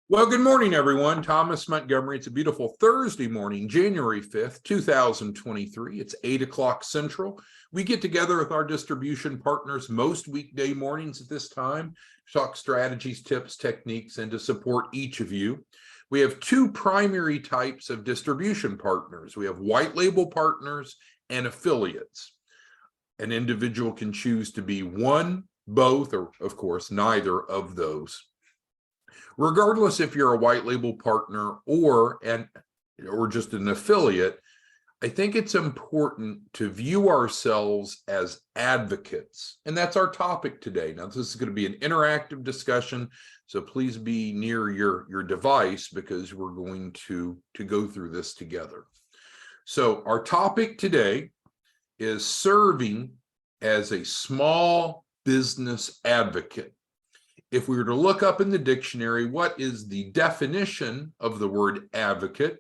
Well, good morning, everyone. Thomas Montgomery. It's a beautiful Thursday morning, January 5th, 2023. It's 8 o'clock Central. We get together with our distribution partners most weekday mornings at this time to talk strategies, tips, techniques, and to support each of you. We have two primary types of distribution partners. We have white label partners and affiliates. An individual can choose to be one, both, or of course, neither of those. Regardless if you're a white label partner or just an affiliate, I think it's important to view ourselves as advocates. And that's our topic today. Now, this is going to be an interactive discussion, so please be near your device because we're going to go through this together. So our topic today is serving as a small business advocate. If we were to look up in the dictionary, what is the definition of the word advocate?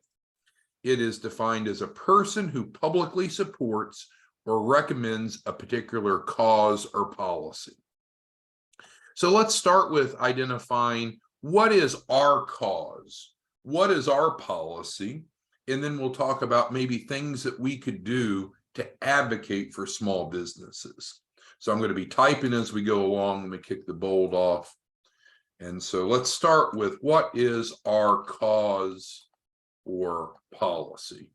It is defined as a person who publicly supports or recommends a particular cause or policy. So let's start with identifying what is our cause, what is our policy, and then we'll talk about maybe things that we could do to advocate for small businesses. So I'm going to be typing as we go along. Let me kick the bold off. And so let's start with what is our cause or policy?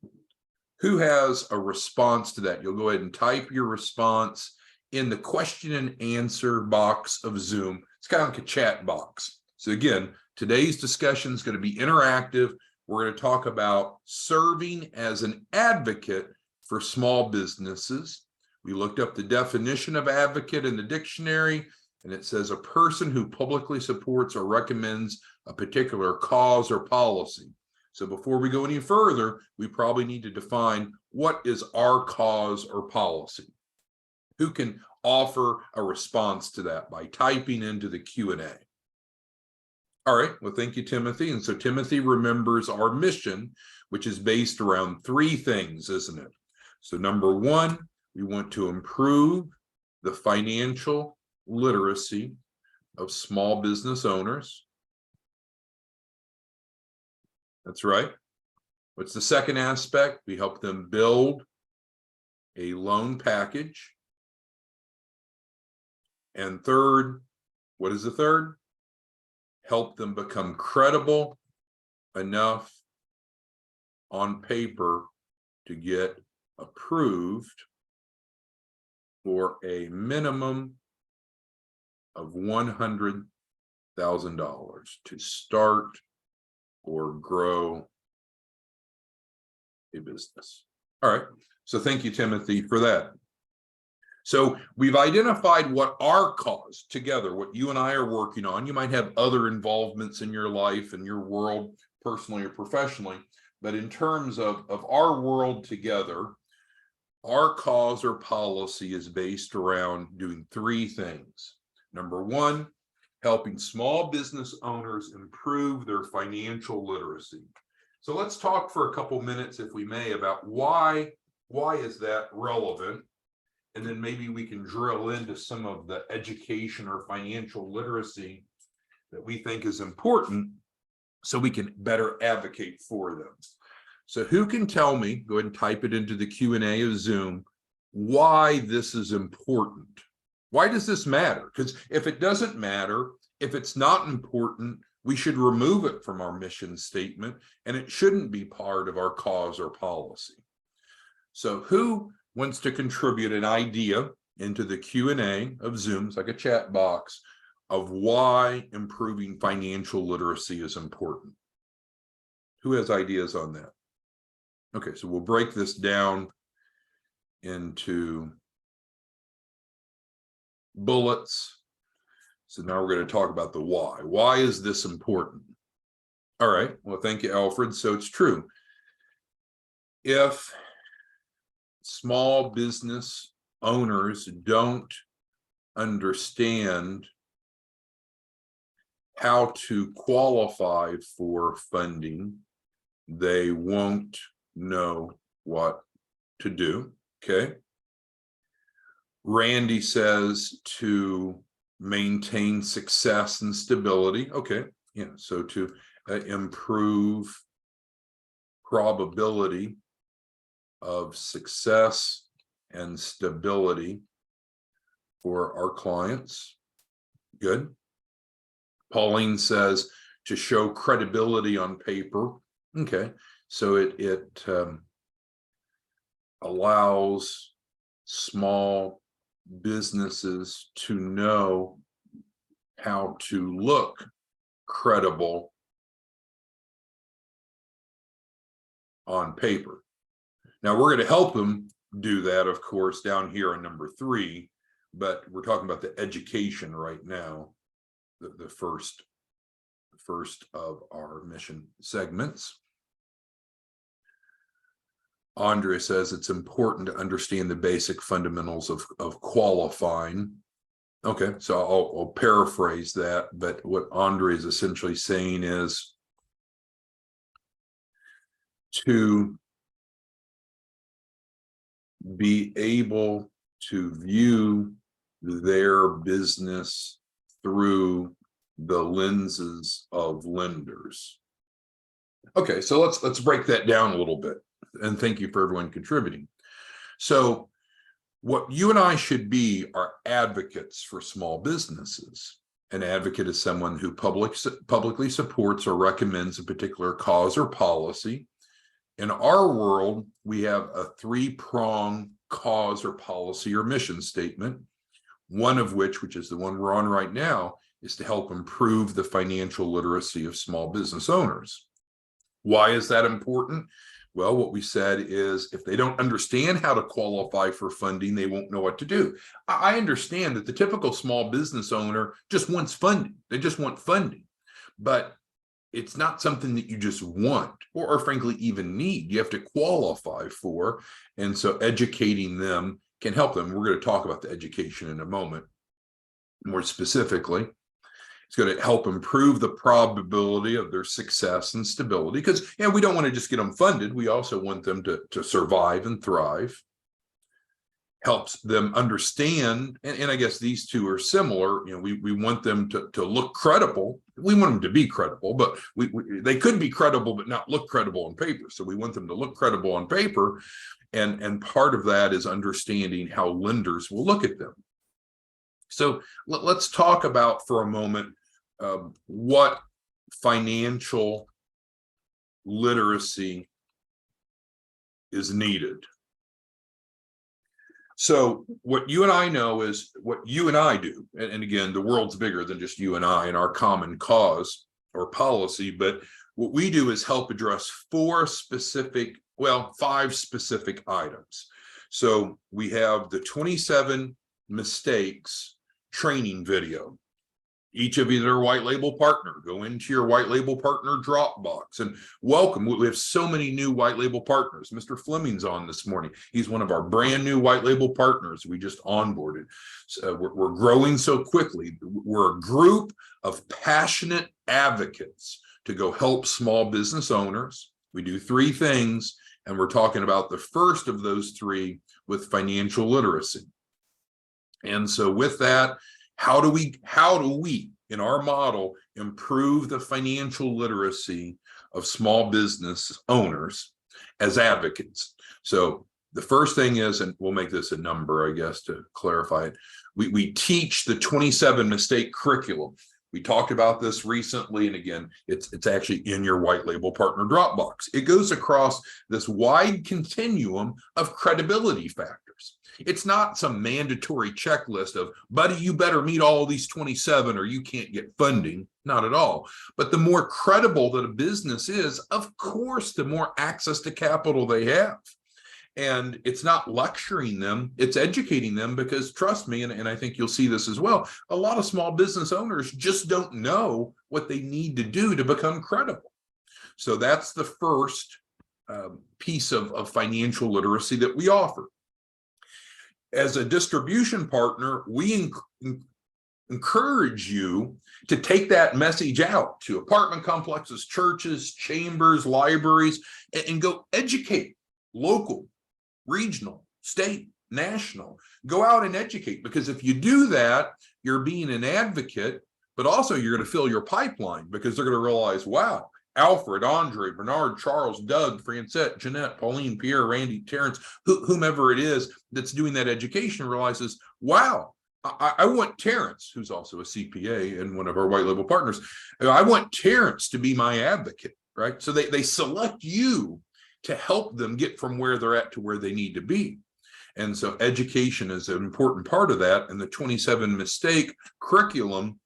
Who has a response to that? You'll go ahead and type your response in the question and answer box of Zoom. It's kind of like a chat box. So again, today's discussion is going to be interactive. We're going to talk about serving as an advocate for small businesses. We looked up the definition of advocate in the dictionary, and it says a person who publicly supports or recommends a particular cause or policy. So before we go any further, we probably need to define what is our cause or policy. Who can offer a response to that by typing into the Q&A? All right, well, thank you, Timothy. And so Timothy remembers our mission, which is based around three things, isn't it? So number one, we want to improve the financial literacy of small business owners. That's right. What's the second aspect? We help them build a loan package. And third, what is the third? Help them become credible enough on paper to get approved for a minimum of $100,000 to start or grow a business. All right, so thank you, Timothy, for that. So we've identified what our cause together, what you and I are working on. You might have other involvements in your life and your world, personally or professionally, but in terms of our world together, our cause or policy is based around doing three things. Number one, helping small business owners improve their financial literacy. So let's talk for a couple minutes, if we may, about why is that relevant? And then maybe we can drill into some of the education or financial literacy that we think is important so we can better advocate for them. So who can tell me, go ahead and type it into the Q&A of Zoom, why this is important? Why does this matter? Because if it doesn't matter, if it's not important, we should remove it from our mission statement, and it shouldn't be part of our cause or policy. So who wants to contribute an idea into the Q&A of Zoom, it's like a chat box, of why improving financial literacy is important? Who has ideas on that? Okay, so we'll break this down into bullets. So now we're going to talk about the why. Why is this important? All right, well, thank you, Alfred. So it's true. If small business owners don't understand how to qualify for funding, they won't know what to do. Okay. Randy says to maintain success and stability. Okay. Yeah. So to improve probability of success and stability for our clients. Good. Pauline says to show credibility on paper. Okay, so it allows small businesses to know how to look credible on paper. Now we're going to help them do that, of course, down here on number 3, but we're talking about the education right now, the first of our mission segments. Andre says it's important to understand the basic fundamentals of qualifying. Okay, so I'll paraphrase that, but what Andre is essentially saying is to be able to view their business through the lenses of lenders. Okay, so let's break that down a little bit, and thank you for everyone contributing. So what you and I should be are advocates for small businesses. An advocate is someone who publicly supports or recommends a particular cause or policy. In our world, we have a 3-pronged cause or policy or mission statement, one of which is the one we're on right now, is to help improve the financial literacy of small business owners. Why is that important? Well, what we said is if they don't understand how to qualify for funding, they won't know what to do. I understand that the typical small business owner just wants funding. They just want funding, but it's not something that you just want or frankly even need. You have to qualify for, and so educating them can help them. We're going to talk about the education in a moment more specifically. It's going to help improve the probability of their success and stability, because we don't want to just get them funded. We also want them to survive and thrive. Helps them understand, and I guess these two are similar. We want them to look credible. We want them to be credible, but they could be credible but not look credible on paper. So we want them to look credible on paper, and part of that is understanding how lenders will look at them. So let's talk about for a moment what financial literacy is needed. So what you and I know is what you and I do. And again, the world's bigger than just you and I and our common cause or policy, but what we do is help address 5 specific items. So we have the 27 mistakes training video. Each of you that are white label partner, go into your white label partner Dropbox and welcome. We have so many new white label partners. Mr. Fleming's on this morning. He's one of our brand new white label partners we just onboarded. So we're growing so quickly. We're a group of passionate advocates to go help small business owners. We do 3 things, and we're talking about the first of those 3 with financial literacy. And so with that, how do we, in our model, improve the financial literacy of small business owners as advocates? So the first thing is, and we'll make this a number, I guess, to clarify it, we teach the 27 mistake curriculum. We talked about this recently, and again, it's actually in your white label partner Dropbox. It goes across this wide continuum of credibility factors. It's not some mandatory checklist of, buddy, you better meet all these 27 or you can't get funding. Not at all. But the more credible that a business is, of course, the more access to capital they have. And it's not lecturing them, it's educating them, because trust me, and I think you'll see this as well, a lot of small business owners just don't know what they need to do to become credible. So that's the first piece of financial literacy that we offer. As a distribution partner, we encourage you to take that message out to apartment complexes, churches, chambers, libraries, and go educate local, regional, state, national. Go out and educate, because if you do that, you're being an advocate, but also you're going to fill your pipeline because they're going to realize, wow, Alfred, Andre, Bernard, Charles, Doug, Francette, Jeanette, Pauline, Pierre, Randy, Terrence, whomever it is that's doing that education realizes, wow, I want Terrence, who's also a CPA and one of our white label partners. I want Terrence to be my advocate, right? So they select you to help them get from where they're at to where they need to be. And so education is an important part of that. And the 27 mistake curriculum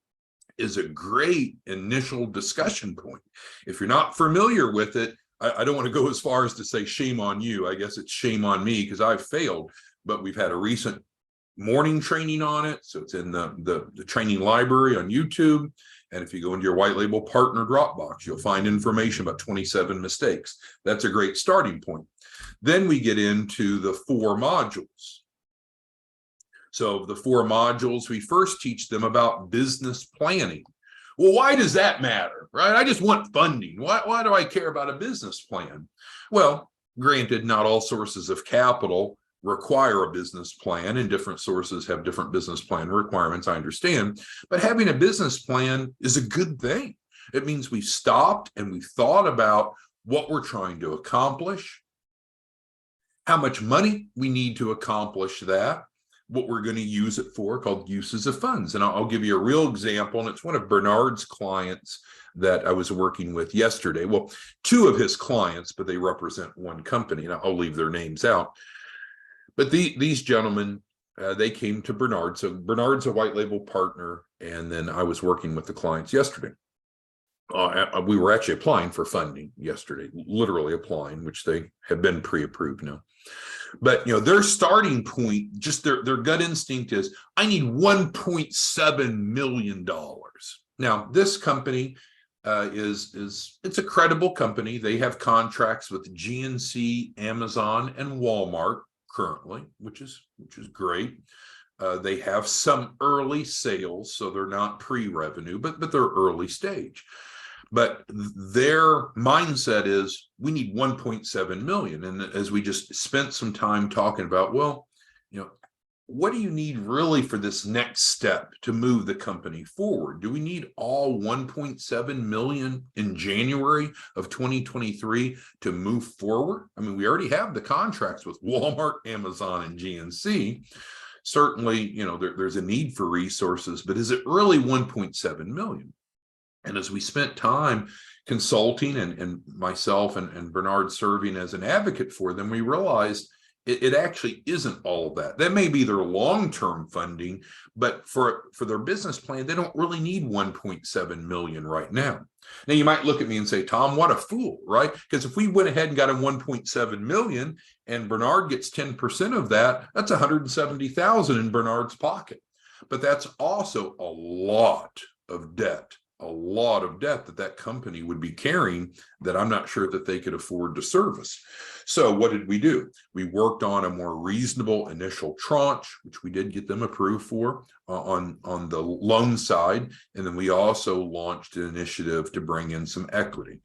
is a great initial discussion point. If you're not familiar with it, I don't want to go as far as to say shame on you. I guess it's shame on me because I've failed, but we've had a recent morning training on it. So it's in the training library on YouTube. And if you go into your white label partner Dropbox, you'll find information about 27 mistakes. That's a great starting point. Then we get into the 4 modules. So the 4 modules, we first teach them about business planning. Well, why does that matter, right? I just want funding. Why do I care about a business plan? Well, granted, not all sources of capital require a business plan, and different sources have different business plan requirements, I understand. But having a business plan is a good thing. It means we stopped and we thought about what we're trying to accomplish, how much money we need to accomplish that, what we're going to use it for, called uses of funds. And I'll give you a real example, and it's one of Bernard's clients that I was working with yesterday. Well, 2 of his clients, but they represent one company, and I'll leave their names out. But these gentlemen, they came to Bernard. So Bernard's a white label partner, and then I was working with the clients yesterday. We were actually applying for funding yesterday, literally applying, which they have been pre-approved now. But their starting point, just their gut instinct is, I need $1.7 million. Now, this company it's a credible company. They have contracts with GNC, Amazon, and Walmart currently, which is great. They have some early sales, so they're not pre-revenue, but they're early stage. But their mindset is, we need 1.7 million. And as we just spent some time talking about, well, what do you need really for this next step to move the company forward? Do we need all 1.7 million in January of 2023 to move forward? I mean, we already have the contracts with Walmart, Amazon, and GNC. Certainly, there's a need for resources, but is it really 1.7 million? And as we spent time consulting and myself and Bernard serving as an advocate for them, we realized it actually isn't all of that. That may be their long-term funding, but for their business plan, they don't really need 1.7 million right now. Now, you might look at me and say, Tom, what a fool, right? Because if we went ahead and got a 1.7 million and Bernard gets 10% of that, that's 170,000 in Bernard's pocket. But that's also a lot of debt that company would be carrying that I'm not sure that they could afford to service. So what did we do? We worked on a more reasonable initial tranche, which we did get them approved for on the loan side. And then we also launched an initiative to bring in some equity.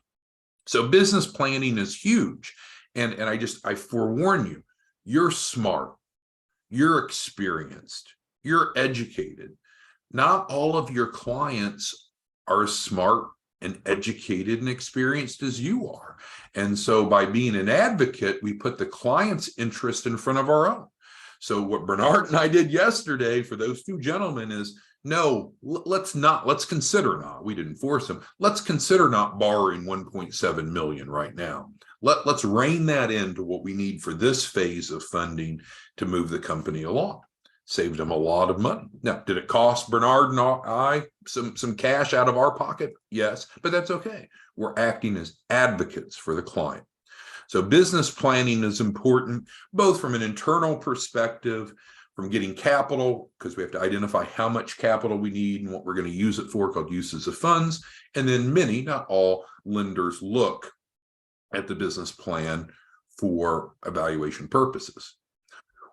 So business planning is huge. And I forewarn you, you're smart, you're experienced, you're educated. Not all of your clients are as smart and educated and experienced as you are. And so by being an advocate, we put the client's interest in front of our own. So what Bernard and I did yesterday for those 2 gentlemen is, no, let's consider not, we didn't force them, let's consider not borrowing 1.7 million right now. Let's rein that into what we need for this phase of funding to move the company along. Saved them a lot of money. Now, did it cost Bernard and I some cash out of our pocket? Yes, but that's okay. We're acting as advocates for the client. So business planning is important, both from an internal perspective, from getting capital, because we have to identify how much capital we need and what we're going to use it for, called uses of funds. And then many, not all, lenders look at the business plan for evaluation purposes.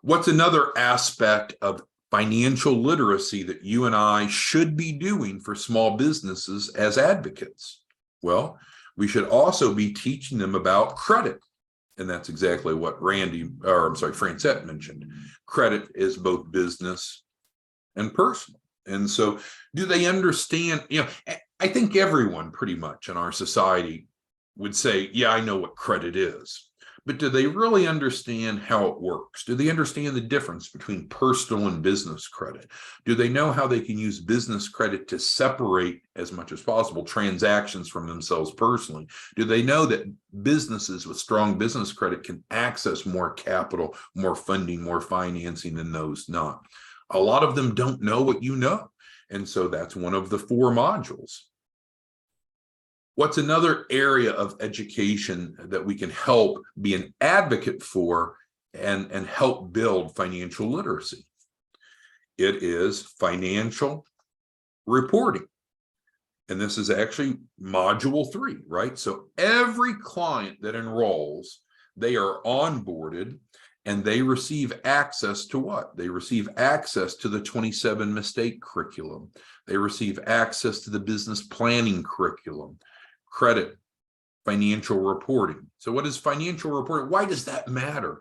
What's another aspect of financial literacy that you and I should be doing for small businesses as advocates? Well, we should also be teaching them about credit. And that's exactly what Francette mentioned. Credit is both business and personal. And so do they understand? I think everyone pretty much in our society would say, yeah, I know what credit is. But do they really understand how it works? Do they understand the difference between personal and business credit? Do they know how they can use business credit to separate as much as possible transactions from themselves personally? Do they know that businesses with strong business credit can access more capital, more funding, more financing than those not? A lot of them don't know what you know. And so that's one of the 4 modules. What's another area of education that we can help be an advocate for and help build financial literacy? It is financial reporting. And this is actually module 3, right? So every client that enrolls, they are onboarded and they receive access to what? They receive access to the 27 mistake curriculum. They receive access to the business planning curriculum, credit, financial reporting. So what is financial reporting? Why does that matter?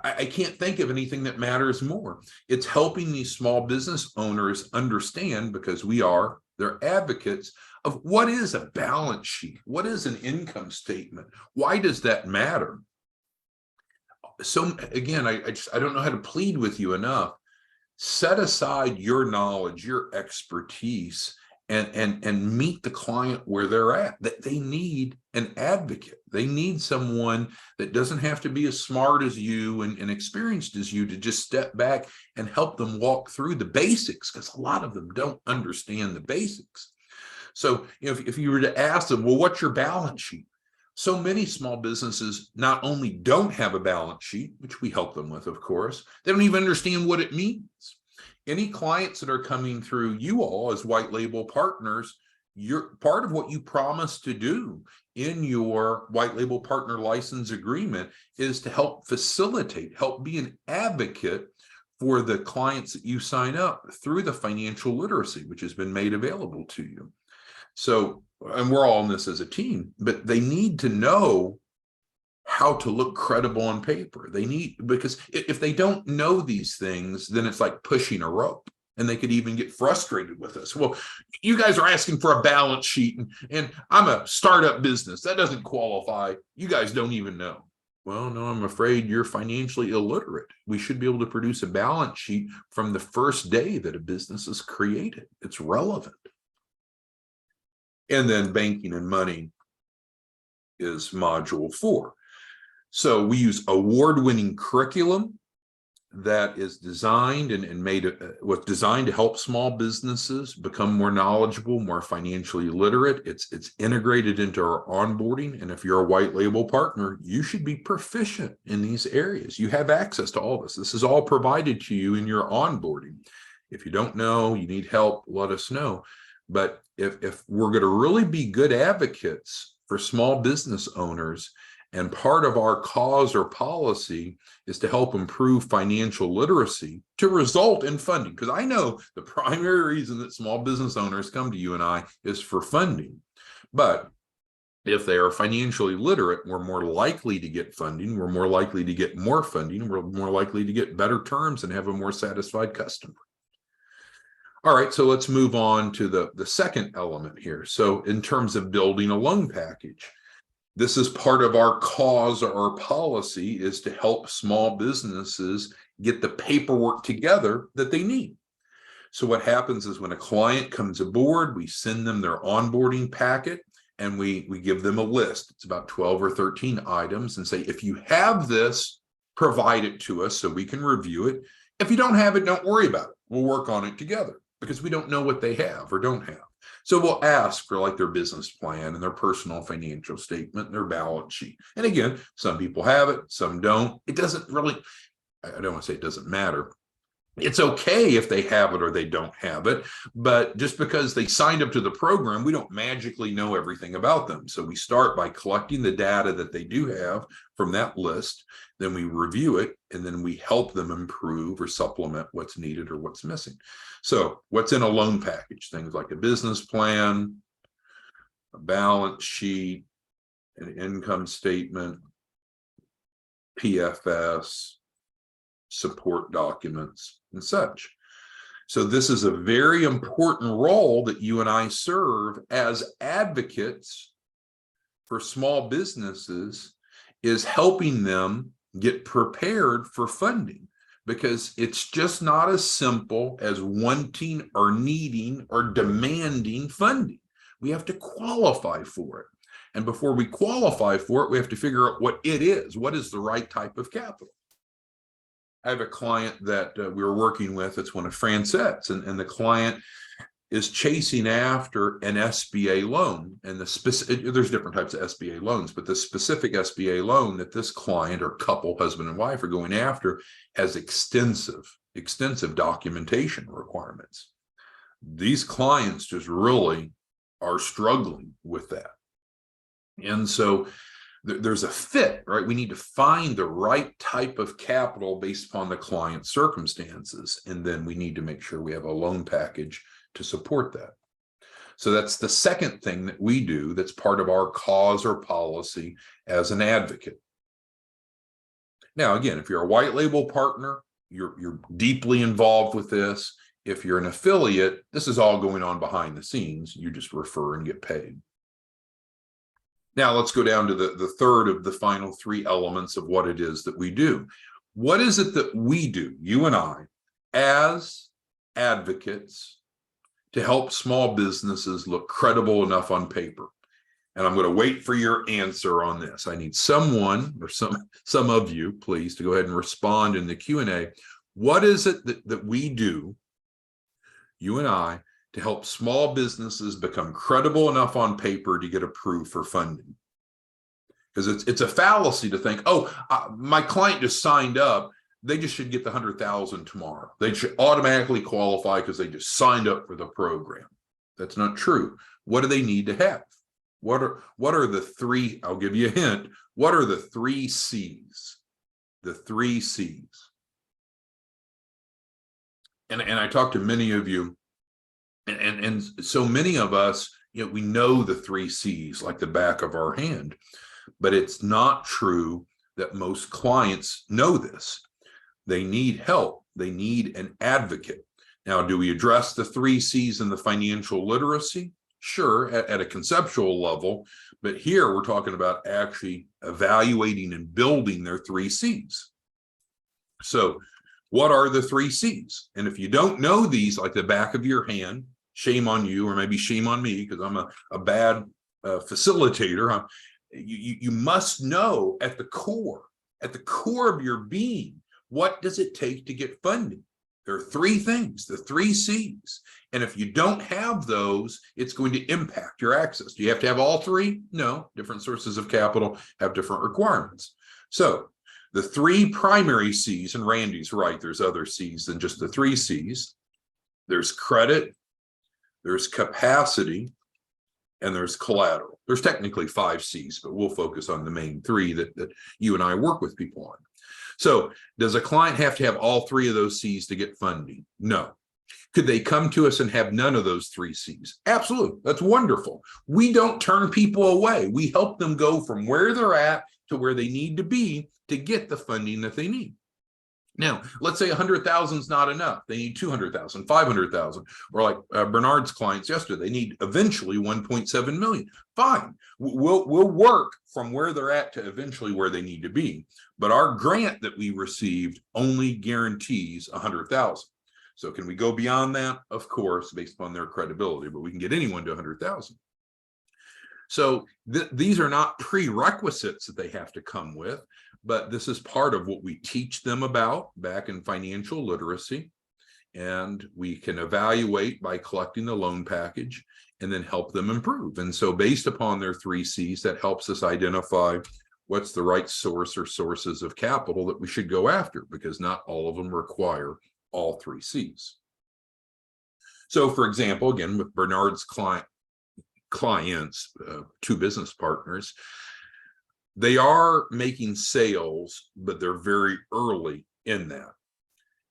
I can't think of anything that matters more. It's helping these small business owners understand, because we are their advocates, of what is a balance sheet? What is an income statement? Why does that matter? So again, I don't know how to plead with you enough. Set aside your knowledge, your expertise, and meet the client where they're at. That they need an advocate. They need someone that doesn't have to be as smart as you and experienced as you to just step back and help them walk through the basics, because a lot of them don't understand the basics. So if you were to ask them, well, what's your balance sheet? So many small businesses not only don't have a balance sheet, which we help them with, of course, they don't even understand what it means. Any clients that are coming through you all as white label partners, you're part of what you promise to do in your white label partner license agreement is to help facilitate, help be an advocate for the clients that you sign up through the financial literacy, which has been made available to you. So, and we're all in this as a team, but they need to know how to look credible on paper. They need, because if they don't know these things, then it's like pushing a rope, and they could even get frustrated with us. Well, you guys are asking for a balance sheet, and I'm a startup business. That doesn't qualify. You guys don't even know. Well, no, I'm afraid you're financially illiterate. We should be able to produce a balance sheet from the first day that a business is created. It's relevant. And then banking and money is module 4. So we use award-winning curriculum that is designed and was designed to help small businesses become more knowledgeable, more financially literate. It's integrated into our onboarding. And if you're a white label partner, you should be proficient in these areas. You have access to all this. This is all provided to you in your onboarding. If you don't know, you need help, let us know. But if we're going to really be good advocates for small business owners, and part of our cause or policy is to help improve financial literacy to result in funding. Because I know the primary reason that small business owners come to you and I is for funding. But if they are financially literate, we're more likely to get funding. We're more likely to get more funding. We're more likely to get better terms and have a more satisfied customer. All right, so let's move on to the second element here. So in terms of building a loan package, this is part of our cause or our policy, is to help small businesses get the paperwork together that they need. So what happens is when a client comes aboard, we send them their onboarding packet and we give them a list. It's about 12 or 13 items, and say, if you have this, provide it to us so we can review it. If you don't have it, don't worry about it. We'll work on it together, because we don't know what they have or don't have. So we'll ask for like their business plan and their personal financial statement and their balance sheet. And again, some people have it, some don't. It doesn't really, I don't want to say it doesn't matter. It's okay if they have it or they don't have it, but just because they signed up to the program, we don't magically know everything about them. So we start by collecting the data that they do have from that list, then we review it, and then we help them improve or supplement what's needed or what's missing. So what's in a loan package? Things like a business plan, a balance sheet, an income statement, PFS, support documents, and such. So this is a very important role that you and I serve as advocates for small businesses, is helping them get prepared for funding, because it's just not as simple as wanting or needing or demanding funding. We have to qualify for it. And before we qualify for it, we have to figure out what it is. What is the right type of capital? I have a client that we were working with. It's one of Francettes, and the client is chasing after an SBA loan. And there's different types of SBA loans, but the specific SBA loan that this client or couple, husband and wife, are going after has extensive documentation requirements. These clients just really are struggling with that. And so there's a fit, right? We need to find the right type of capital based upon the client's circumstances. And then we need to make sure we have a loan package to support that. So that's the second thing that we do that's part of our cause or policy as an advocate. Now, again, if you're a white label partner, you're deeply involved with this. If you're an affiliate, this is all going on behind the scenes. You just refer and get paid. Now let's go down to the third of the final three elements of what it is that we do. What is it that we do, you and I, as advocates, to help small businesses look credible enough on paper? And I'm going to wait for your answer on this. I need someone, or some of you, please, to go ahead and respond in the Q&A. What is it that we do, you and I, to help small businesses become credible enough on paper to get approved for funding? Because it's a fallacy to think, my client just signed up, they just should get the 100,000 tomorrow. They should automatically qualify because they just signed up for the program. That's not true. What do they need to have? What are the three? I'll give you a hint. What are the 3 C's? The 3 C's. And I talked to many of you. And so many of us, we know the 3 C's like the back of our hand, but it's not true that most clients know this. They need help. They need an advocate. Now, do we address the 3 C's in the financial literacy? Sure, at a conceptual level, but here we're talking about actually evaluating and building their 3 C's. So what are the 3 C's? And if you don't know these like the back of your hand, shame on you, or maybe shame on me, because I'm a bad facilitator. You must know at the core of your being, what does it take to get funding? There are 3 things, the 3 C's. And if you don't have those, it's going to impact your access. Do you have to have all 3? No, different sources of capital have different requirements. So the 3 primary C's, and Randy's right, there's other C's than just the 3 C's. There's credit, there's capacity, and there's collateral. There's technically 5 C's, but we'll focus on the main 3 that you and I work with people on. So does a client have to have all 3 of those C's to get funding? No. Could they come to us and have none of those 3 C's? Absolutely. That's wonderful. We don't turn people away. We help them go from where they're at to where they need to be to get the funding that they need. Now, let's say 100,000 is not enough. They need 200,000, 500,000, or like Bernard's clients yesterday, they need eventually 1.7 million. Fine. We'll work from where they're at to eventually where they need to be. But our grant that we received only guarantees 100,000. So can we go beyond that? Of course, based upon their credibility, but we can get anyone to 100,000. So these are not prerequisites that they have to come with, but this is part of what we teach them about back in financial literacy. And we can evaluate by collecting the loan package and then help them improve. And so based upon their 3 C's, that helps us identify what's the right source or sources of capital that we should go after, because not all of them require all 3 C's. So for example, again, with Bernard's clients, 2 business partners, they are making sales, but they're very early in that.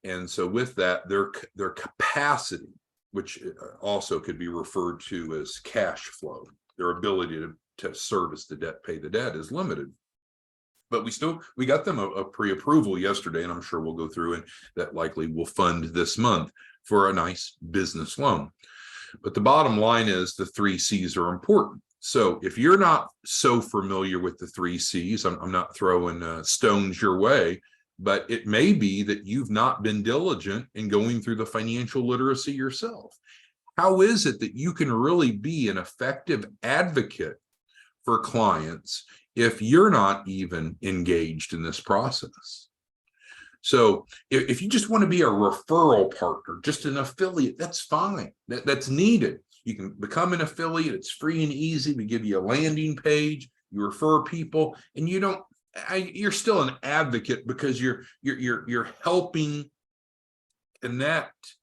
And so with that, their capacity, which also could be referred to as cash flow, their ability to service the debt, pay the debt, is limited. But we got them a pre-approval yesterday, and I'm sure we'll go through, and that likely will fund this month for a nice business loan. But the bottom line is the 3 C's are important. So if you're not so familiar with the 3 C's, I'm not throwing stones your way, but it may be that you've not been diligent in going through the financial literacy yourself. How is it that you can really be an effective advocate for clients if you're not even engaged in this process? So if you just want to be a referral partner, just an affiliate, that's fine. That's needed. You can become an affiliate. It's free and easy. We give you a landing page. You refer people, and you're still an advocate because you're helping connect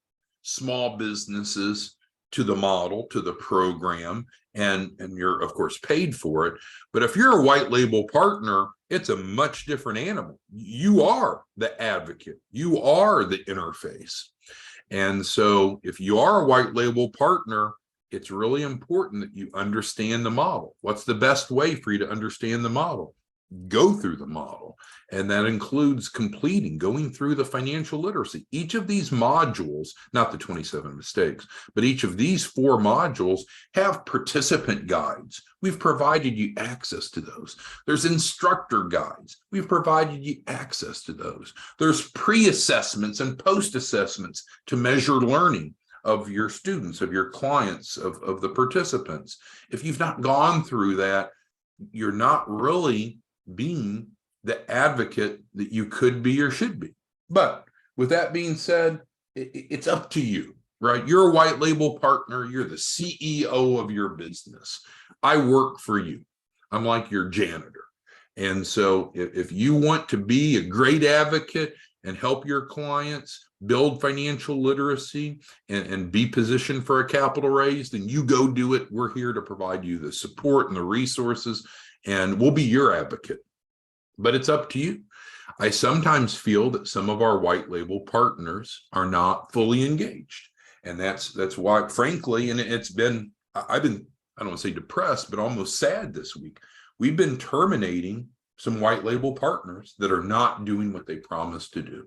small businesses to the model, to the program, and you're of course paid for it. But if you're a white label partner, it's a much different animal. You are the advocate. You are the interface. And so if you are a white label partner, it's really important that you understand the model. What's the best way for you to understand the model? Go through the model. And that includes going through the financial literacy. Each of these modules, not the 27 mistakes, but each of these 4 modules have participant guides. We've provided you access to those. There's instructor guides. We've provided you access to those. There's pre-assessments and post-assessments to measure learning of your students, of your clients, of the participants. If you've not gone through that, you're not really being the advocate that you could be or should be. But with that being said, it's up to you, right? You're a white label partner. You're the CEO of your business. I work for you. I'm like your janitor. And so if you want to be a great advocate and help your clients build financial literacy and be positioned for a capital raise, then you go do it. We're here to provide you the support and the resources, and we'll be your advocate. But it's up to you. I sometimes feel that some of our white label partners are not fully engaged. And that's why, frankly, and I've been, I don't want to say depressed, but almost sad this week. We've been terminating some white label partners that are not doing what they promised to do.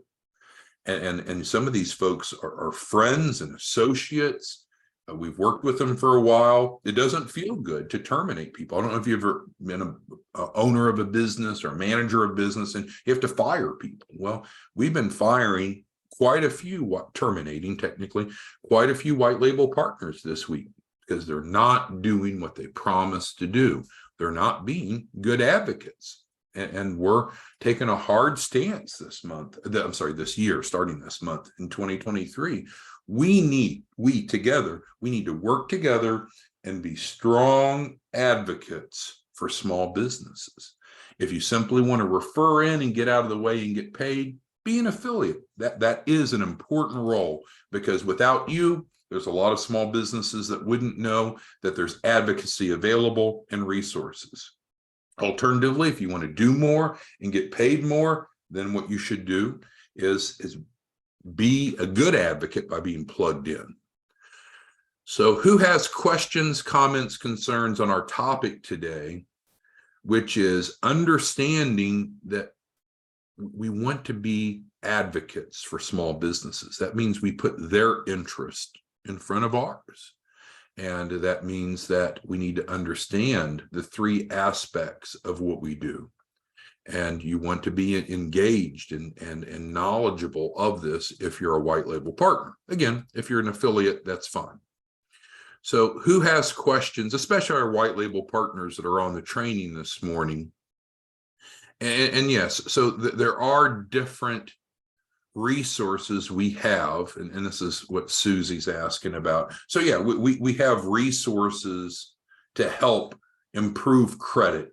And some of these folks are friends and associates. We've worked with them for a while. It doesn't feel good to terminate people. I don't know if you've ever been an owner of a business or a manager of business and you have to fire people. Well, we've been firing terminating technically, quite a few white label partners this week because they're not doing what they promised to do. They're not being good advocates. And we're taking a hard stance this year, starting this month in 2023. We need to work together and be strong advocates for small businesses. If you simply want to refer in and get out of the way and get paid, be an affiliate. That is an important role, because without you, there's a lot of small businesses that wouldn't know that there's advocacy available and resources. Alternatively, if you want to do more and get paid more, then what you should do is be a good advocate by being plugged in. So who has questions, comments, concerns on our topic today, which is understanding that we want to be advocates for small businesses? That means we put their interest in front of ours. And that means that we need to understand the 3 aspects of what we do. And you want to be engaged and knowledgeable of this if you're a white label partner. Again, if you're an affiliate, that's fine. So who has questions, especially our white label partners that are on the training this morning? And yes, so there are different resources we have, and this is what Susie's asking about. So yeah, we have resources to help improve credit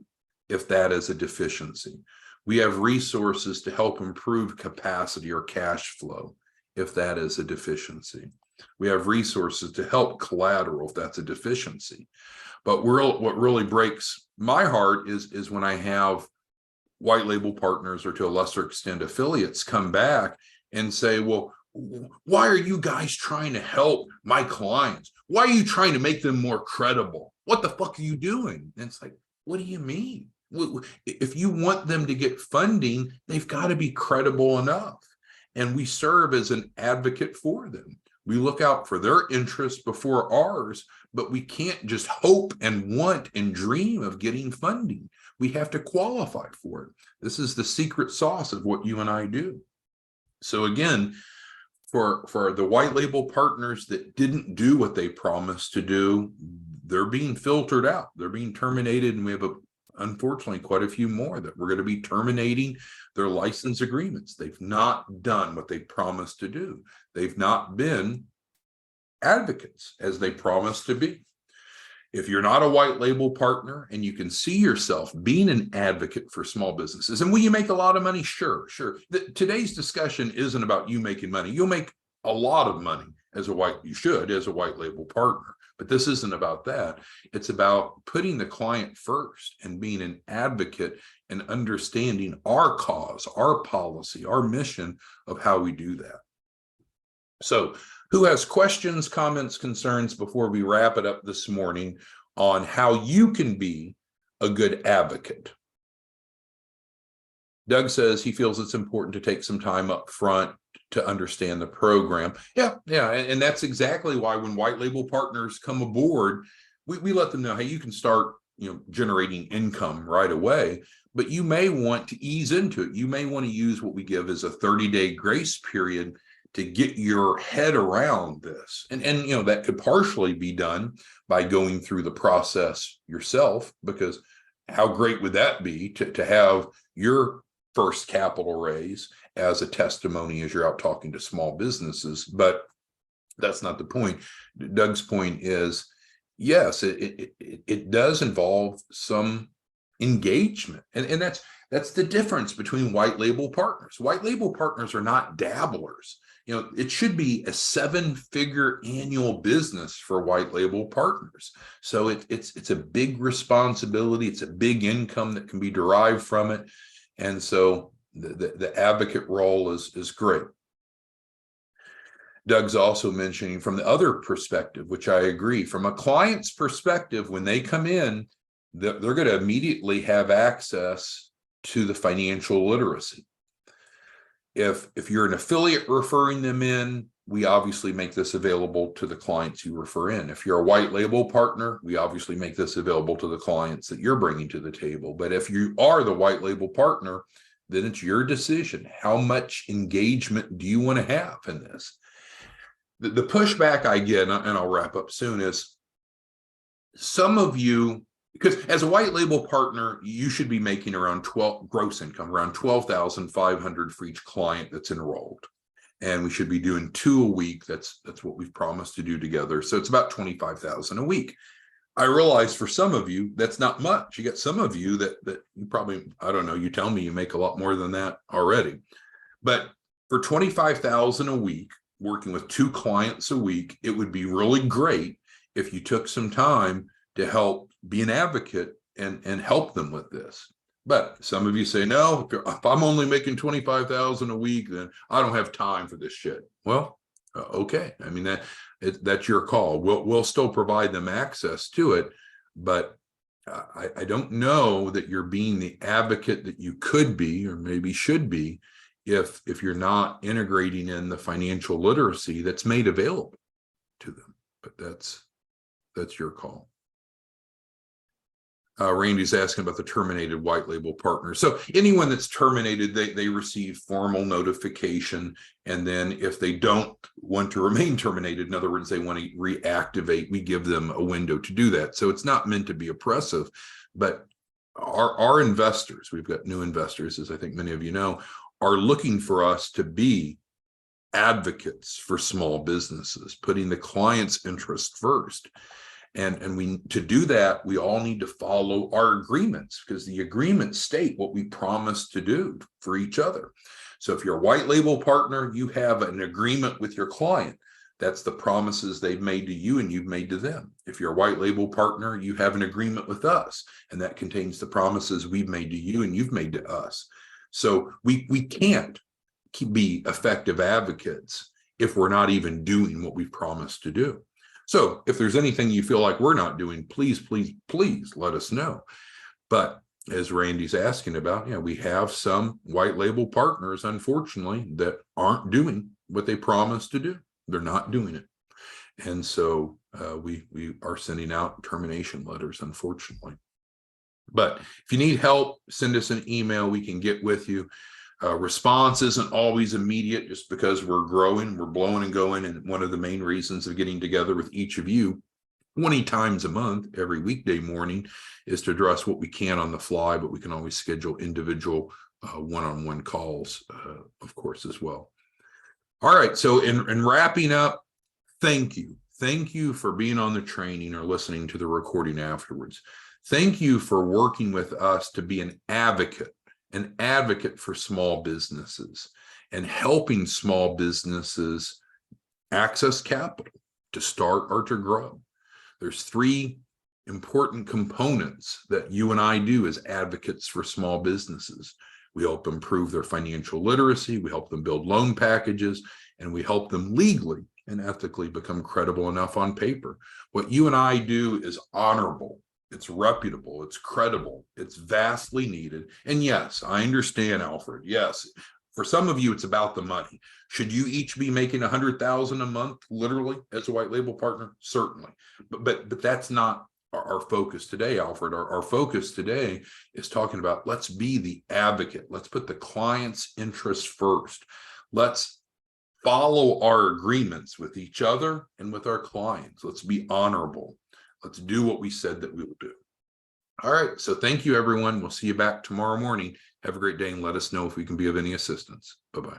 if that is a deficiency. We have resources to help improve capacity or cash flow if that is a deficiency. We have resources to help collateral if that's a deficiency. But what really breaks my heart is when I have white label partners, or to a lesser extent affiliates, come back and say, well, why are you guys trying to help my clients? Why are you trying to make them more credible? What the fuck are you doing? And it's like, what do you mean? If you want them to get funding, they've got to be credible enough. And we serve as an advocate for them. We look out for their interests before ours, but we can't just hope and want and dream of getting funding. We have to qualify for it. This is the secret sauce of what you and I do. So again, for the white label partners that didn't do what they promised to do, they're being filtered out. They're being terminated, and we have unfortunately quite a few more that we're going to be terminating their license agreements. They've not done what they promised to do. They've not been advocates as they promised to be. If you're not a white label partner and you can see yourself being an advocate for small businesses, and will you make a lot of money? Sure. Today's discussion isn't about you making money. You'll make a lot of money as a white label partner, but this isn't about that. It's about putting the client first and being an advocate and understanding our cause, our policy, our mission of how we do that. So who has questions, comments, concerns before we wrap it up this morning on how you can be a good advocate? Doug says he feels it's important to take some time up front to understand the program. Yeah. And that's exactly why when white label partners come aboard, we let them know, hey, you can start generating income right away, but you may want to ease into it. You may want to use what we give as a 30-day grace period to get your head around this. And that could partially be done by going through the process yourself, because how great would that be to have your first capital raise as a testimony as you're out talking to small businesses? But that's not the point. Doug's point is, yes, it does involve some engagement. And that's the difference between white label partners. White label partners are not dabblers. It should be a 7-figure annual business for white label partners. So it's a big responsibility. It's a big income that can be derived from it. And so the advocate role is great. Doug's also mentioning from the other perspective, which I agree, from a client's perspective, when they come in, they're going to immediately have access to the financial literacy. If you're an affiliate referring them in, we obviously make this available to the clients you refer in. If you're a white label partner, we obviously make this available to the clients that you're bringing to the table. But if you are the white label partner, then it's your decision. How much engagement do you want to have in this? The pushback I get, and I'll wrap up soon, is some of you, because as a white label partner, you should be making around 12 gross income, around $12,500 for each client that's enrolled. And we should be doing 2 a week. That's what we've promised to do together. So it's about $25,000 a week. I realize for some of you, that's not much. You got some of you that you probably, I don't know, you tell me you make a lot more than that already. But for $25,000 a week, working with 2 clients a week, it would be really great if you took some time to help be an advocate and help them with this. But some of you say, no, if I'm only making $25,000 a week, then I don't have time for this shit. Well, okay. I mean, that's your call. We'll still provide them access to it, but I don't know that you're being the advocate that you could be or maybe should be if you're not integrating in the financial literacy that's made available to them. But that's your call. Randy's asking about the terminated white label partner. So anyone that's terminated, they receive formal notification. And then if they don't want to remain terminated, in other words, they want to reactivate, we give them a window to do that. So it's not meant to be oppressive, but our investors, we've got new investors, as I think many of you know, are looking for us to be advocates for small businesses, putting the client's interest first. And to do that, we all need to follow our agreements, because the agreements state what we promise to do for each other. So if you're a white label partner, you have an agreement with your client. That's the promises they've made to you and you've made to them. If you're a white label partner, you have an agreement with us, and that contains the promises we've made to you and you've made to us. So we can't be effective advocates if we're not even doing what we've promised to do. So if there's anything you feel like we're not doing, please let us know. But as Randy's asking about, yeah, we have some white label partners, unfortunately, that aren't doing what they promised to do. They're not doing it. And so we are sending out termination letters, unfortunately. But if you need help, send us an email. We can get with you. Response isn't always immediate just because we're growing, we're blowing and going. And one of the main reasons of getting together with each of you 20 times a month, every weekday morning, is to address what we can on the fly, but we can always schedule individual one-on-one calls, of course, as well. All right. So in wrapping up, thank you. Thank you for being on the training or listening to the recording afterwards. Thank you for working with us to be an advocate for small businesses and helping small businesses access capital to start or to grow. There's three important components that you and I do as advocates for small businesses. We help improve their financial literacy, we help them build loan packages, and we help them legally and ethically become credible enough on paper. What you and I do is honorable, it's reputable, it's credible, it's vastly needed. And yes, I understand, Alfred. Yes, for some of you, it's about the money. Should you each be making $100,000 a month, literally, as a white label partner? Certainly. But that's not our focus today, Alfred. Our focus today is talking about, let's be the advocate. Let's put the client's interests first. Let's follow our agreements with each other and with our clients. Let's be honorable. Let's do what we said that we will do. All right. So thank you, everyone. We'll see you back tomorrow morning. Have a great day and let us know if we can be of any assistance. Bye-bye.